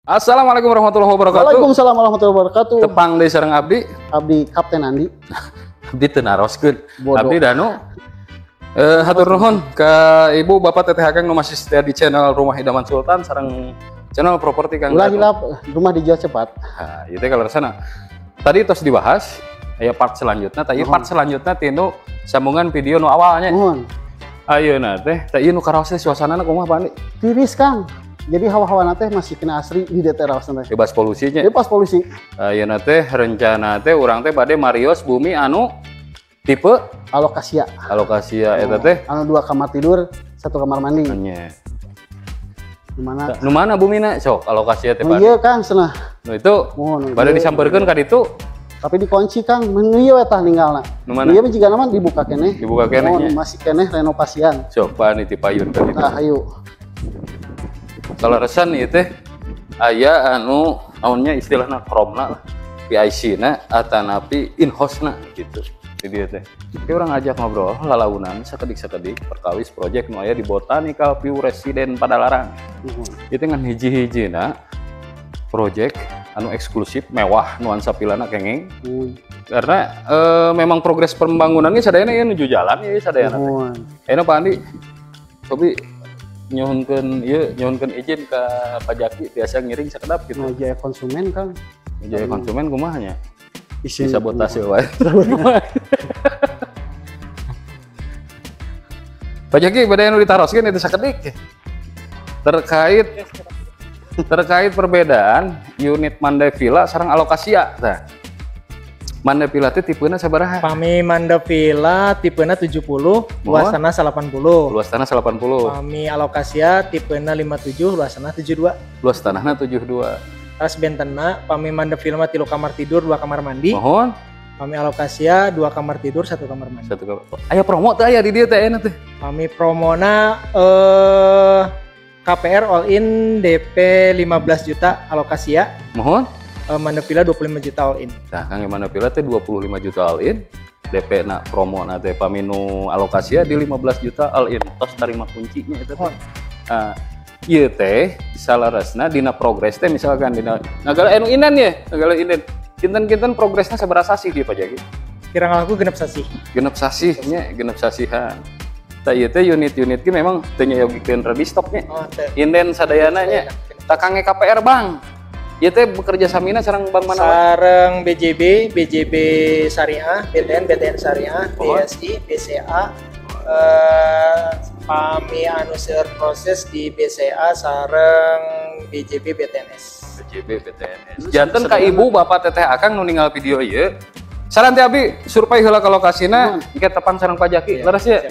Assalamualaikum warahmatullahi wabarakatuh. Waalaikumsalam warahmatullahi wabarakatuh. Tepang deui sareng abdi. Abdi Kapten Andi. Abdi teu naroskeun. Bodoh. Abdi Danu. Hatur nuhun ka Ibu Bapak Teteh Kang nu masih setia di channel Rumah Idaman Sultan sareng channel properti Kang. Ulah hilap rumah dijual cepat. Nah, ieu teh kalaresana. Tadi tos dibahas aya part selanjutnya, tadi part selanjutnya tinu sambungan video nu awalnya. Nuhun. Ayeuna teh ieu nu karaos teh suasanana kumaha Pak Andi? Tiris Kang. Jadi hawa-hawa teh masih kena asri di DT raos teh. Bebas polusinya. Bebas polusi. Ayeuna teh rencana teh urang teh bade marios bumi anu tipe Alokasia. Alokasia eta teh Anu 2 kamar tidur, 1 kamar mandi. nya. Gimana? Nu mana bumina? Sok Alokasia teh Oh Pak. iya Kang, cenah. Nu itu Mohon. bade disampeurkeun ka ditu. Tapi dikunci Kang, mun ieu eta ninggalna. Nu mana? Ieu jiga nama dibuka keneh. Dibuka keneh Mohon, nya. masih keneh renovasian. Sok Pak niti payun ka ditu. Nah, ayo. Kalau resan ieu teh aya anu naonnya istilahna kromna lah. PIC na atanapi in-house na gitu. Jadi dia teh. Ki urang ajak ngobrol lalaunan sakedik-sakedik perkawis project nu aya di Botanical View Residen Padalarang. Itu kan hiji-hijina project anu eksklusif mewah nuansa pilana kenging. Karena memang progres pembangunannya sadayana ieu nuju jalan ieu sadayana. Ayeuna Pak Andi cobi nyuhunkeun izin ke Pak Jaki biasa ngiring sakedap gitu. Ngajak konsumen Kang. Jadi konsumen kumaha nya? Isin Sabotase wae. Pak Jaki bade anu ditaroskeun itu sakedik. Terkait perbedaan unit Mandevilla sareng Alokasia tah. Mandevilla teh tipena sabaraha? Pami Mandevilla tipena 70, luas tanah 80. Luas tanah 80. Pami Alokasia tipena 57, luas tanah 72. Luas tanahna 72. Tas bentena Pami Mandevilla mah 3 kamar tidur, 2 kamar mandi. Mohon. Pami Alokasia 2 kamar tidur, 1 kamar mandi. Satu kamar. Aya promo teh aya di dieu teh enak teh. Pami promona KPR all in DP 15 juta Alokasia. Mohon. Mandevilla 25 juta all in. Nah, Kang Mandevilla teh 25 juta all in. DP na promo na teh paminu Alokasia di 15 juta all in. Tos tarima kuncinya itu teh. Nah, ieu teh salaresna dina progres teh misalkan dina nagala anu inan ya, nagala inan. Kinten-kinten progresnya sabaraha sih di Pak Jaki? Kirang laku genep sasih. Genep sasih nya, genep sasihan. Tah ieu teh unit-unit ge memang teu nyayogikeun ready stock nya. Oh, teh. Inden sadayana nya. Tah kange KPR Bang. Ieu teh bekerja samina sareng bank mana? Sareng BJB, BJB Syariah, BTN Syariah, BSI, BCA, Pami anu seueur proses di BCA sareng BJB BTNS. BJB BTNS. Janten ka Ibu Bapak Teteh Akang nu ninggal video ieu. Saran teh abi survei heula ka lokasina engke tepan sareng Pak Jaki. Leres ya?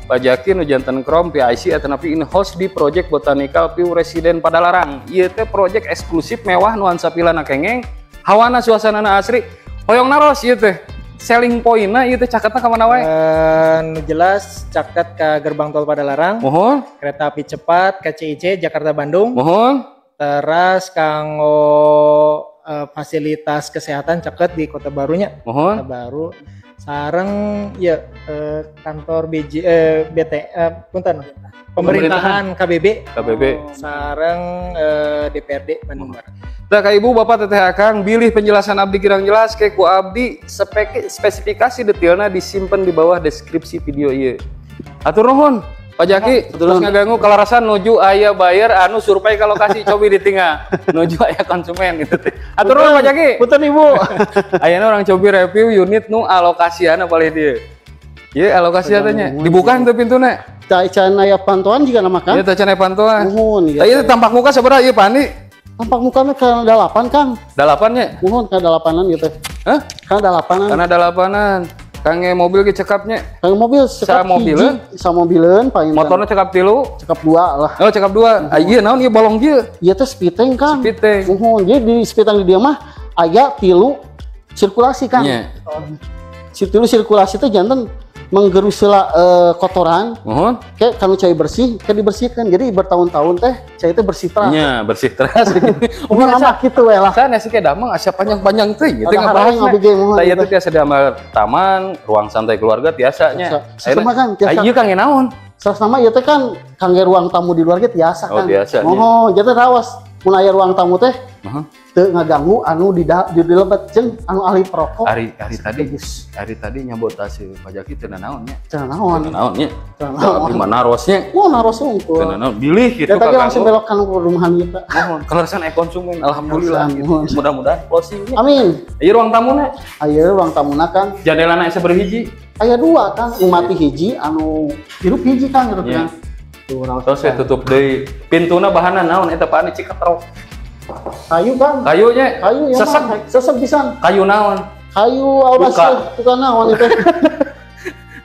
Pak Jaki nu janten krom PIC atanapi in-house di Project Botanical View Residen Padalarang. Ieu teh project eksklusif mewah nuansa pilana kengeng, hawana suasanana asri. Hoyong naros ieu teh. Selling point-na ieu teh caketna ka mana wae? Nu jelas caket ka gerbang tol Padalarang. Mohon. Kereta api cepat KCIC Jakarta Bandung. Mohon. Teras kanggo fasilitas kesehatan caket di Kota Barunya. Mohon. Kota Baru. Sareng ya kantor punten pemerintahan KBB. Sareng DPRD Bandung Barat. Tah ka Ibu Bapak Teteh Akang bilih penjelasan abdi kirang jelas ke ku abdi spesifikasi detailna disimpan di bawah deskripsi video ieu. Atur nuhun Pak Jaki, terus ngaganggu kalarasan nuju aya bayar anu survei ka lokasi cobi ditinggal. Nuju aya konsumen gitu teh. Atur nuhun Pak Jaki. Punten Ibu. Ayeuna urang cobi review unit nu alokasiana palih dieu. Ieu alokasiana nya dibuka teu pintuna. Can aya pantuan juga nama Kang. Ieu teh can aya pantuan. Mohon. Tah ieu tampak muka sabaraha ieu Pak Andi? Tampak mukanya ke dalapan Kang. Dalapannya? Mohon ke dalapanan gitu. Hah? Ke dalapanan. Karena dalapanan. Kange mobil ge cekapnya. Kang mobil Sa mobileun? Sa mobileun paling. Motornya cekap 3. cekap 2 lah. Oh, cekap 2. Ah ieu naon ieu bolong ieu? Ieu teh speeding Kang. Speeding. Mohon jadi di speeding di dia mah aya 3 sirkulasi Kang. Nya. Sirkulasi teh janten menggerus kotoran. Mohon. Kayak kanu cai bersih, kayak dibersihkan. Jadi bertahun-tahun teh cai teh bersih terus. Nya, bersih terus. Umur anak gitu we lah. Sana sih kayak damang asa panjang-panjang teuing gitu Ada ngabahas. abdi ge mohon. Tah ieu teh tiasa damel taman, ruang santai keluarga tiasanya. Sama kan tiasa. Ieu kangge naon? Salah nama ieu teh kan kangge ruang tamu di luar ge tiasa Oh, kan. tiasa, Oh, jadi rawas. mun aya ruang tamu teh Heeh. teu ngaganggu anu di lebet jeung anu ahli perokok. Hari tadi nyabotase pajak itu naon nya? Cenah naon? Naon nya? Cenah naon? Di mana narosnya? Oh, naros unggul. Cenah naon? Bilih gitu Ya tadi Kak langsung Anggo. belok kan ke rumahan kita. Mohon, kelarasan konsumen alhamdulillah gitu. Mohon. Mudah-mudahan closingnya. Amin. Ieu ruang tamuna. Aya ruang tamuna kan. Jandelana asa berhiji. Aya dua kan, umati hiji anu hirup hiji kan hirup Iya. kan. Tuh raos. Terus saya tutup deui. Pintuna bahanna naon eta Pak ciketrok. Kayu kan. Kayunya Kayu ya sesek. mah, sesek pisan. Kayu naon? Kayu aurasnya bukan naon itu.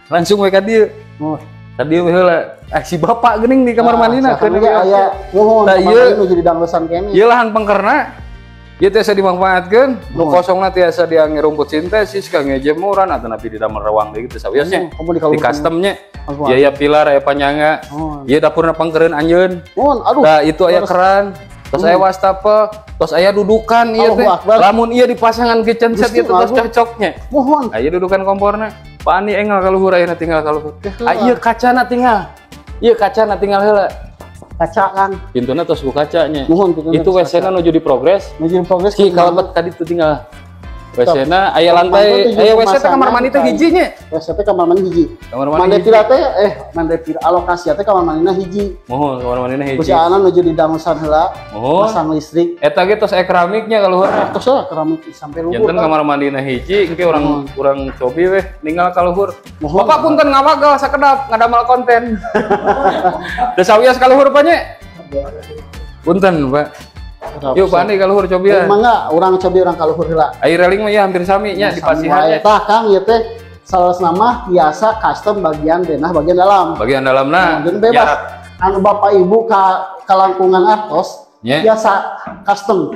Langsung we ka dieu. Oh. Tadi we heula. Si bapak geuning di kamar mandina kan keun aya mohon Tah, kamar ieu- mandi nu jadi danglesan kene. ieu lahan pengkerna. Ieu tiasa dimanfaatkeun. Nu kosongna tiasa diangge rumput sintesis kangge jemuran atau napi di damel rewang deui kitu sawiasnya. Kamu Di customnya. Aku. Ieu aya pilar aya panyangga. Oh. Ieu dapurna pengkereun anjeun. Mohon aduh. Nah, itu aya keran. Terus aya wastafel, terus aya dudukan ieu teh. Allahu Akbar. Lamun ieu dipasangan kitchen set Gusti ieu terus Allah. cocoknya. Mohon. Aya dudukan komporna. Pak Ani enggal kaluhur ayeuna tinggal kaluhur. Ieu kacana tinggal. Ieu kacana tinggal heula. Kaca kan. Pintuna tos ku kacanya. Mohon pintu Itu WC-na nuju di progres. Menuju progres Ki kalebet tadi tuh tinggal. WC-na aya Kamar lantai, mandi tuh aya jadi WC teh kamar pemasangan, mandi teh kan. hiji nya. WC teh kamar mandi hiji. Kamar mandi Mandi hiji. pira teh mandi pira alokasi teh kamar mandina hiji. Mohon kamar mandina hiji. Kusi ana nuju di dangusan heula. Mohon. Pasang listrik. Eta ge tos aya keramiknya kaluhurna. Terus lah keramik sampai luhur. Janten kan. kamar mandina hiji engke urang cobi weh ninggal kaluhur. Mohon. Bapak punten ngawagal sakedap ngadamal konten. Teu sawias kaluhur pa nya. Punten, Pak. Yuk Pak Andi kaluhur cobian. Mangga urang cobi urang kaluhur heula. Air railing mah ya hampir sami nya di pasihannya. Tah Kang ieu teh salah nama biasa custom bagian denah bagian dalam. Bagian dalamna. Jadi bebas. Anu Bapak Ibu ka langkungan atos Nya. biasa custom.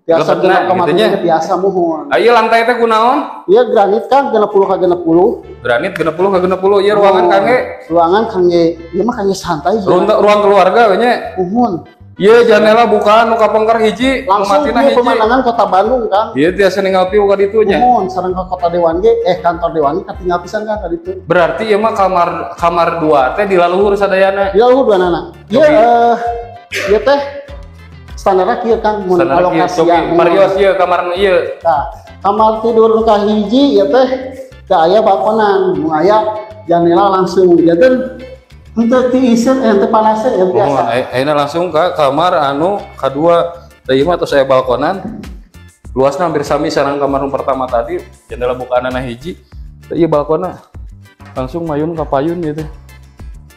Biasa Lebetna, genep kamar gitu nya. mandinya biasa mohon. Ayo lantai teh kunaon? Iya granit kan 60 ka 60. Granit 60 ke 60 ieu ruangan kangge. Ruangan kangge ieu mah kangge santai aja. Ruang keluarga we nya. Mohon. Ieu jendela bukaan nu kapengker hiji, nu Langsung matina ieu hiji. pemandangan kota Bandung kan. Ieu tiasa ninggal piu ka ditu nya. Mohon sareng ka kota Dewan ge kantor Dewan ge katinggal pisan kan ka ditu. Berarti ieu mah kamar 2 teh di laluhur sadayana. Di laluhur dua nana. Ieu ieu teh standarna kieu kan mun Standar kieu alokasi cobi Marios ieu kamarna ieu. Nah, kamar tidur nu ka hiji ieu teh teu aya balkonan, nu aya jendela langsung. Jadi untuk diisir teu panas ya Mohon biasa. ayeuna langsung ka kamar anu kadua teh ieu mah tos aya balkonan. Luasna hampir sami sareng kamar nu pertama tadi, jendela bukaanana hiji. Teh ieu balkonna langsung mayun ka payun gitu.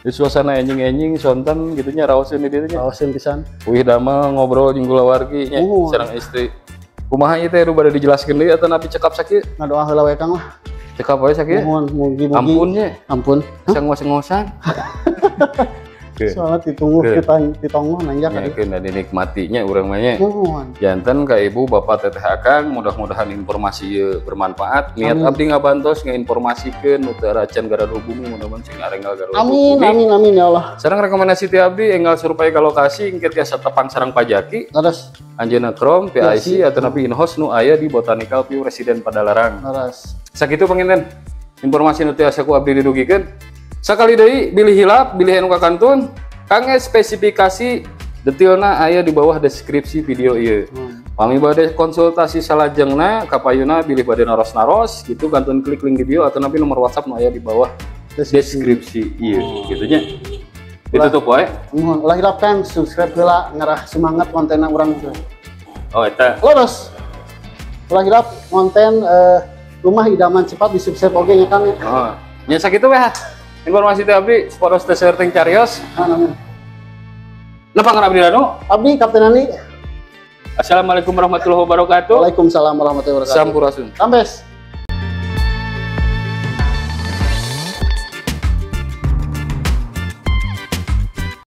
Di suasana enjing-enjing sonten gitunya raoseun di dieu nya. Awasin pisan. Wih damel ngobrol jeung kulawargi nya sareng istri. Kumaha ieu teh nu bade dijelaskeun deui atawa napi cekap sakieu? Ngadoa heula we Kang lah. Cekap wae sakieu. Mohon mugi-mugi. Ampun nya. Ampun. Bisa ngos-ngosan. Soalnya ditunggu ditonggo nanjak Ya tadi. kena dinikmatinya urang mah nya. Mohon. Janten ka ibu bapak teteh akang mudah-mudahan informasi ieu bermanfaat. Niat abdi ngabantos ngainformasikeun nu teu racan gara hubungi mudah-mudahan sing arenggal gara Amin amin amin ya Allah. Sareng rekomendasi ti abdi enggal survei ka lokasi engke tiasa tepang sareng pajaki Terus anjeunna Chrome PIC atau napi in-house nu aya di Botanical View Residen Padalarang. terus. Sakitu panginten informasi nu tiasa ku abdi didugikeun. Sakali deui bilih hilap, bilih anu kakantun, kangge spesifikasi detailna aya di bawah deskripsi video ieu. Pami bade konsultasi salajengna kapayuna bilih bade naros-naros gitu kantun klik link video atau napi nomor WhatsApp nu aya di bawah deskripsi ieu gitu nya. Ditutup wae. Mohon ulah hilapkan subscribe heula ngarah semangat kontenna urang teh. Oh eta. Terus. Ulah hilap konten rumah idaman cepat di subscribe oge nya Kang. Oh, nya sakitu we. Informasi teh abdi sporos teh serting carios. Napa ngana abdi danu? Abdi Kapten Ani. Assalamualaikum warahmatullahi wabarakatuh. Waalaikumsalam warahmatullahi wabarakatuh. Sampurasun. Sampes.